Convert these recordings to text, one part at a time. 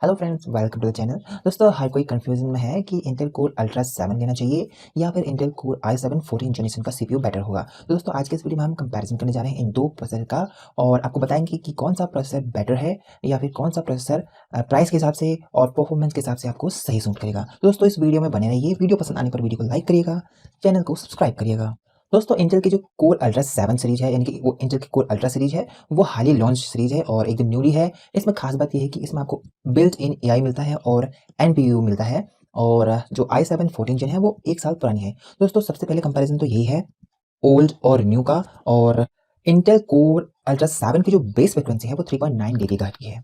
Hello friends, welcome to the channel. दोस्तों, हर कोई कंफ्यूजन में है कि इंटेल कोर अल्ट्रा 7 लेना चाहिए या फिर इंटेल कोर i7 14 जनरेशन का सीपीयू बेटर होगा। तो दोस्तों, आज के इस वीडियो में हम कंपैरिजन करने जा रहे हैं इन दो प्रोसेसर का और आपको बताएंगे कि कौन सा प्रोसेसर बेटर है या फिर कौन सा प्रोसेसर प्राइस के हिसाब से और परफॉर्मेंस के हिसाब से आपको सही सूट करेगा। तो दोस्तों, इस वीडियो में बने रहिए। वीडियो पसंद आने पर वीडियो को लाइक करिएगा, चैनल को सब्सक्राइब करिएगा। दोस्तों, इंटेल की जो कोर अल्ट्रा 7 सीरीज है, यानी कि वो इंटेल की कोर अल्ट्रा सीरीज है, वो हाल ही लॉन्च सीरीज है और एकदम न्यूली है। इसमें खास बात यह है कि इसमें आपको बिल्ट इन एआई मिलता है और एनपीयू मिलता है और जो i7 14 जेन है वो 1 साल पुरानी है। दोस्तों, सबसे पहले कंपैरिजन तो यही है ओल्ड और न्यू का। और इंटेल कोर अल्ट्रा 7 की जो बेस फ्रिक्वेंसी है वो 3.9 गीगाहर्ट्ज की है,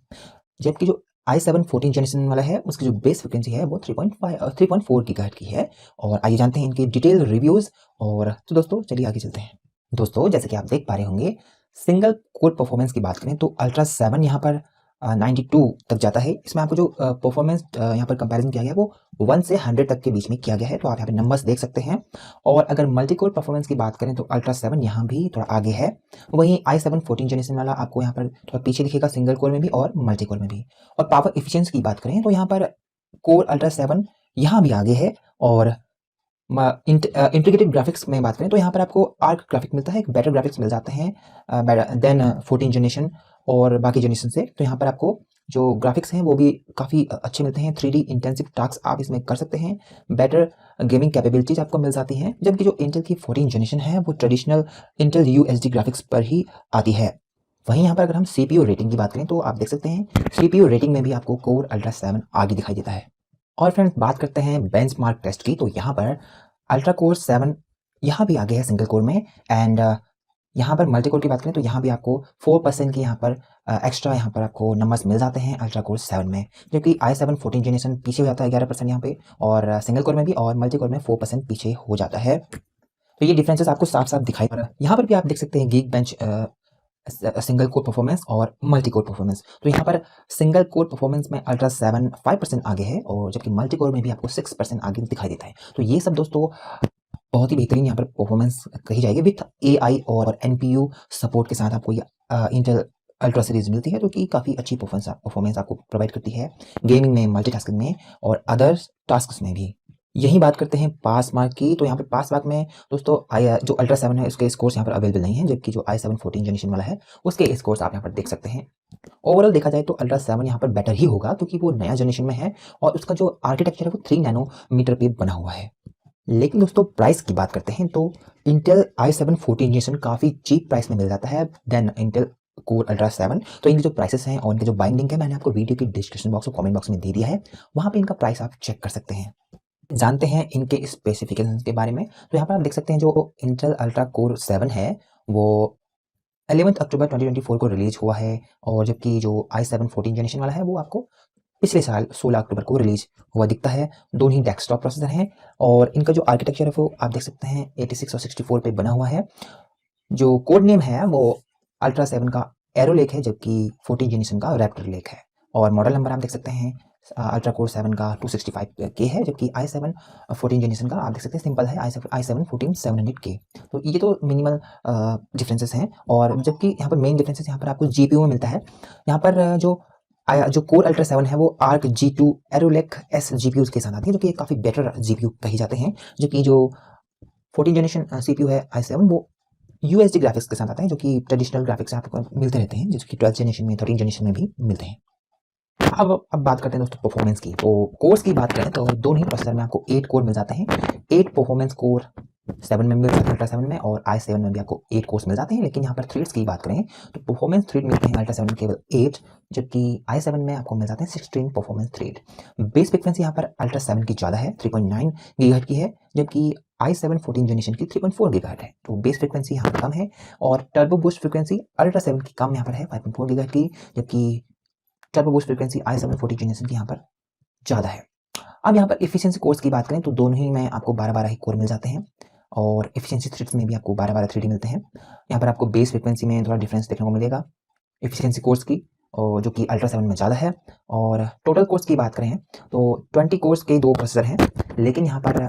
जबकि जो i7 14 जनरेशन वाला है उसकी जो बेस फ्रिक्वेंसी है वो 3.4 गीगाहर्ट्ज की है। और आइए जानते हैं इनके डिटेल रिव्यूज। और तो दोस्तों, चलिए आगे चलते हैं। दोस्तों, जैसे कि आप देख पा रहे होंगे, सिंगल कोर परफॉर्मेंस की बात करें तो अल्ट्रा 7 यहाँ पर 92 तक जाता है। इसमें आपको जो परफॉर्मेंस यहाँ पर कंपैरिजन किया गया है वो 1 से 100 तक के बीच में किया गया है, तो आप यहाँ पे नंबर्स देख सकते हैं। और अगर मल्टी कोर परफॉर्मेंस की बात करें तो अल्ट्रा 7 यहाँ भी थोड़ा आगे है। वहीं i7 14 जनरेशन वाला आपको यहाँ पर थोड़ा पीछे दिखेगा, सिंगल कोर में भी और मल्टी कोर में भी। और पावर एफिशिएंसी की बात करें तो यहाँ पर कोर अल्ट्रा 7 यहाँ भी आगे है। और इंटीग्रेटेड ग्राफिक्स में बात करें तो यहाँ पर आपको आर्क ग्राफिक मिलता है, एक बेटर ग्राफिक्स मिल जाते हैं देन 14 जनरेशन और बाकी जनरेशन से। तो यहाँ पर आपको जो ग्राफिक्स हैं वो भी काफ़ी अच्छे मिलते हैं। 3D इंटेंसिव टास्क आप इसमें कर सकते हैं, बेटर गेमिंग कैपेबिलिटीज आपको मिल जाती हैं। जबकि जो इंटेल की 14 जनरेशन है वो ट्रेडिशनल इंटेल यूएसडी ग्राफिक्स पर ही आती है। वहीं यहाँ पर अगर हम सीपीयू रेटिंग की बात करें तो आप देख सकते हैं सीपीयू रेटिंग में भी आपको कोर अल्ट्रा 7 आगे दिखाई देता है। और फ्रेंड्स, बात करते हैं बेंचमार्क टेस्ट की, तो यहाँ पर अल्ट्रा कोर 7 यहाँ भी आगे है सिंगल कोर में। एंड यहाँ पर मल्टी कोर की बात करें तो यहाँ भी आपको 4% की यहाँ पर एक्स्ट्रा यहाँ पर आपको नंबर्स मिल जाते हैं अल्ट्रा कोर 7 में, जबकि i7 14 जनरेशन पीछे हो जाता है 11% यहाँ पे, और सिंगल कोर में भी और मल्टी कोर में 4% पीछे हो जाता है। तो ये डिफरेंसेस आपको साफ साफ दिखाई पड़ रहा है। यहाँ पर भी आप देख सकते हैं geek bench single core performance और मल्टी कोर परफॉर्मेंस। तो यहाँ पर सिंगल कोर परफॉर्मेंस में अल्ट्रा 7 5% आगे है और जबकि मल्टी कोर में भी आपको 6% आगे दिखाई देता है। तो ये सब दोस्तों बहुत ही बेहतरीन यहाँ पर परफॉर्मेंस कही जाएगी विथ एआई और एनपीयू सपोर्ट के साथ आपको ये इंटेल अल्ट्रा सीरीज मिलती है, जो कि काफ़ी अच्छी परफॉर्मेंस आपको प्रोवाइड करती है गेमिंग में, मल्टीटास्किंग में और अदर टास्क में भी। यही बात करते हैं पास मार्क की, तो यहाँ पे पास मार्क में दोस्तों जो अल्ट्रा 7 है उसके स्कोर्स यहाँ पर अवेलेबल नहीं है, जबकि जो i7 14 जनरेशन वाला है उसके स्कोर्स आप यहाँ पर देख सकते हैं। ओवरऑल देखा जाए तो अल्ट्रा 7 यहाँ पर बेटर ही होगा क्योंकि वो नया जनरेशन में है और उसका जो आर्किटेक्चर है वो 3 नैनोमीटर पे बना हुआ है। लेकिन दोस्तों, प्राइस की बात करते हैं तो इंटेल i7 14 जनरेशन काफ़ी चीप प्राइस में मिल जाता है देन इंटेल कोर अल्ट्रा 7। तो इनके जो प्राइसेस हैं और इनके जो बाइंग लिंक है मैंने आपको वीडियो की डिस्क्रिप्शन बॉक्स और कमेंट बॉक्स में दे दिया है, वहाँ पे इनका प्राइस आप चेक कर सकते हैं। जानते हैं इनके स्पेसिफिकेशंस के बारे में। तो यहाँ पर आप देख सकते हैं जो इंटेल अल्ट्रा कोर 7 है वो 11 अक्टूबर 2024 को रिलीज हुआ है, और जबकि जो i7 14 जनरेशन वाला है वो आपको पिछले साल 16 अक्टूबर को रिलीज हुआ दिखता है। दोनों ही डेस्कटॉप प्रोसेसर हैं और इनका जो आर्किटेक्चर है वो आप देख सकते हैं 86 और 64 पे बना हुआ है। जो कोड नेम है वो अल्ट्रा 7 का एरो लेक है, जबकि 14 जनरेशन का रैप्टर लेक है। और मॉडल नंबर आप देख सकते हैं अल्ट्रा कोर 7 का 265K है, जबकि i7 14 जनरेशन का आप देख सकते हैं सिंपल है i7 14 700K। तो ये तो मिनिमल डिफरेंसेस हैं। और जबकि यहाँ पर मेन डिफरेंसेस यहाँ पर आपको जीपीयू में मिलता है। यहाँ पर जो कोर अल्ट्रा 7 है वो आर्क G2 एरोलेक एस जीपीयू के साथ आती है, जो कि काफ़ी बेटर जीपीयू कही जाते हैं। जबकि जो 14 जनरेशन सीपीयू है i7 वो यूएसडी ग्राफिक्स के साथ आता है, जो कि ट्रेडिशनल ग्राफिक्स आपको मिलते रहते हैं, जो कि 12 जनरेशन में 13 जनरेशन में भी मिलते हैं। अब बात करते हैं दोस्तों परफॉर्मेंस की। तो कोर्स की बात करें तो दोनों ही प्रोसेसर में आपको 8 कोर मिल जाते हैं। 8 परफॉर्मेंस कोर 7 में मिल जाते हैं अल्ट्रा 7 में, और i7 में भी आपको 8 कोर्स मिल जाते हैं। लेकिन यहाँ पर थ्रेड्स की बात करें तो परफॉर्मेंस थ्रेड मिलते हैं अल्ट्रा 7 में केवल 8, जबकि i7 में आपको मिल जाते हैं 16 परफॉर्मेंस थ्रेड। बेस फ्रिक्वेंसी यहाँ पर अल्ट्रा 7 की ज़्यादा है, 3.9 गीगाहर्ट्ज की है, जबकि i7 14 जनरेशन की 3.4 गीगाहर्ट्ज है। तो बेस फ्रिक्वेंसी यहाँ पर कम है और टर्बो बूस्ट फ्रिक्वेंसी अल्ट्रा 7 की कम यहाँ पर है 5.4 गीगाहर्ट्ज की, जबकि turbo boost frequency i7 14 generation की यहाँ पर ज़्यादा है। अब यहाँ पर एफिशिएंसी कोर्स की बात करें तो दोनों ही में आपको 12-12 ही कोर मिल जाते हैं और एफिशिएंसी थ्रेड्स में भी आपको 12-12 थ्रेड मिलते हैं। यहाँ पर आपको बेस फ्रिक्वेंसी में थोड़ा डिफरेंस देखने को मिलेगा एफिशिएंसी कोर्स की, और जो कि अल्ट्रा 7 में ज़्यादा है। और टोटल कोर्स की बात करें तो 20 कोर्स के 2 प्रोसेसर हैं, लेकिन यहाँ पर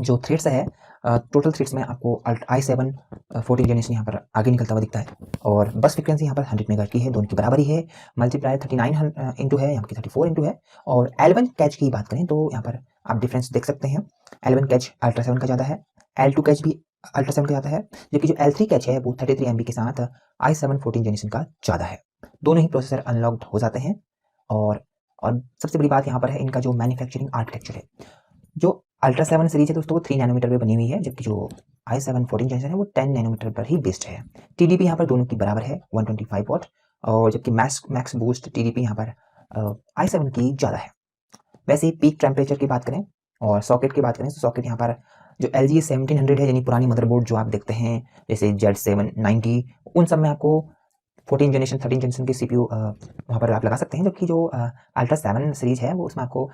जो थ्रेड्स है, टोटल थ्रेड्स में आपको i7 14 जनरेशन यहाँ पर आगे निकलता हुआ दिखता है और बस फ्रीक्वेंसी यहाँ पर 100 मेगाहर्ट्ज की है, दोनों की बराबरी है। मल्टीप्लायर 39 इंटू है, यहाँ की 34 इंटू है। और L1 कैच की बात करें तो यहाँ पर आप डिफरेंस देख सकते हैं, L1 कैच अल्ट्रा 7 का ज़्यादा है, L2 कैच भी अल्ट्रा 7 का ज़्यादा है, जबकि जो L3 कैच है वो 33 MB के साथ i7 14 जनरेशन का ज़्यादा है। दोनों ही प्रोसेसर अनलॉक्ड हो जाते हैं। और सबसे बड़ी बात यहाँ पर है इनका जो मैन्युफैक्चरिंग आर्किटेक्चर है। जो अल्ट्रा 7 सीरीज है दोस्तों वो 3 नैनोमीटर पे बनी हुई है, जबकि जो i7 14 जनरेशन है वो 10 नैनोमीटर पर ही बेस्ड है। टीडीपी यहाँ पर दोनों की बराबर है 125 वॉट, और जबकि मैक्स बूस्ट टीडीपी यहाँ पर i7 की ज़्यादा है। वैसे ही पीक टेम्परेचर की बात करें और सॉकेट की बात करें तो सॉकेट यहाँ पर जो LG 1700 है, यानी पुरानी मदरबोर्ड जो आप देखते हैं जैसे Z790, उन सब में आपको 14 जनरेशन 13 जनरेशन की CPU वहाँ पर आप लगा सकते हैं, जबकि जो अल्ट्रा 7 सीरीज है वो उसमें आपको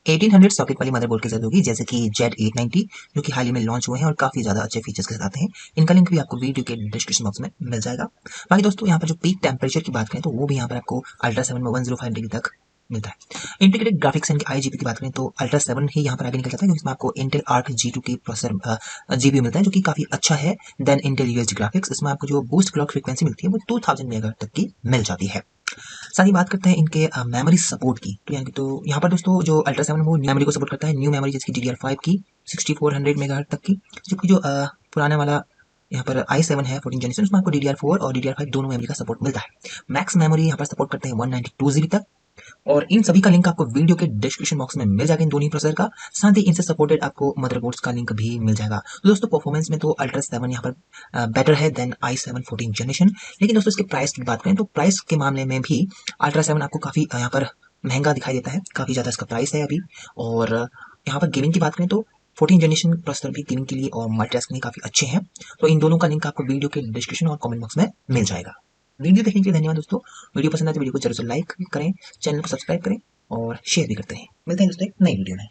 1800 सॉकेट वाली मदरबोर्ड की जरूरत होगी, जैसे कि Z890 जो कि हाल ही में लॉन्च हुए हैं और काफी ज्यादा अच्छे फीचर्स के साथ आते हैं। इनका लिंक भी आपको वीडियो के डिस्क्रिप्शन बॉक्स में मिल जाएगा। बाकी दोस्तों यहाँ पर जो पीक टेम्परेचर की बात करें तो वो भी यहाँ पर आपको अल्ट्रा 7 में 105 डिग्री तक मिलता है। इंटीग्रेटेड ग्राफिक्स एंड IGP की बात करें तो अल्ट्रा 7 ही यहाँ पर आगे निकल जाता है, क्योंकि इसमें आपको इंटेल आर्क G2 की प्रोसेसर जीपीयू मिलता है, जो कि काफी अच्छा है देन इंटेल UHD ग्राफिक्स। इसमें आपको जो बूस्ट क्लॉक फ्रीक्वेंसी मिलती है वो 2000 मेगाहर्ट्ज तक की मिल जाती है। साथ ही बात करते हैं इनके मेमोरी सपोर्ट की। तो यहाँ पर दोस्तों जो अल्ट्रा 7 वो मेमोरी को सपोर्ट करता है, न्यू मेमोरी जिसकी DDR5 की 6400 मेगाहर्ट्ज तक की, जबकि जो पुराने वाला यहाँ पर i7 है 14 जनरेशन, उसमें आपको DDR4 और DDR5 दोनों मेमोरी का सपोर्ट मिलता है। मैक्स मेमोरी यहाँ पर सपोर्ट करते हैं 192 GB तक, और इन सभी का लिंक आपको वीडियो के डिस्क्रिप्शन बॉक्स में मिल जाएगा इन दोनों प्रोसेसर का। साथ ही इनसे सपोर्टेड आपको मदरबोर्ड्स का लिंक भी मिल जाएगा। तो दोस्तों परफॉर्मेंस में तो अल्ट्रा 7 यहाँ पर बेटर है देन i7 14 जनरेशन। लेकिन दोस्तों इसके प्राइस की बात करें तो प्राइस के मामले में भी अल्ट्रा 7 आपको काफी यहाँ पर महंगा दिखाई देता है, काफी ज्यादा इसका प्राइस है अभी। और यहाँ पर गेमिंग की बात करें तो 14 जनरेशन प्रोसेसर भी गेमिंग के लिए और मल्टीटास्किंग के लिए काफी अच्छे हैं। तो इन दोनों का लिंक आपको वीडियो के डिस्क्रिप्शन और कमेंट बॉक्स में मिल जाएगा। वीडियो देखने के लिए धन्यवाद दोस्तों। वीडियो पसंद आए तो वीडियो को जरूर से लाइक करें, चैनल को सब्सक्राइब करें और शेयर भी करते हैं। मिलते हैं दोस्तों एक नई वीडियो में।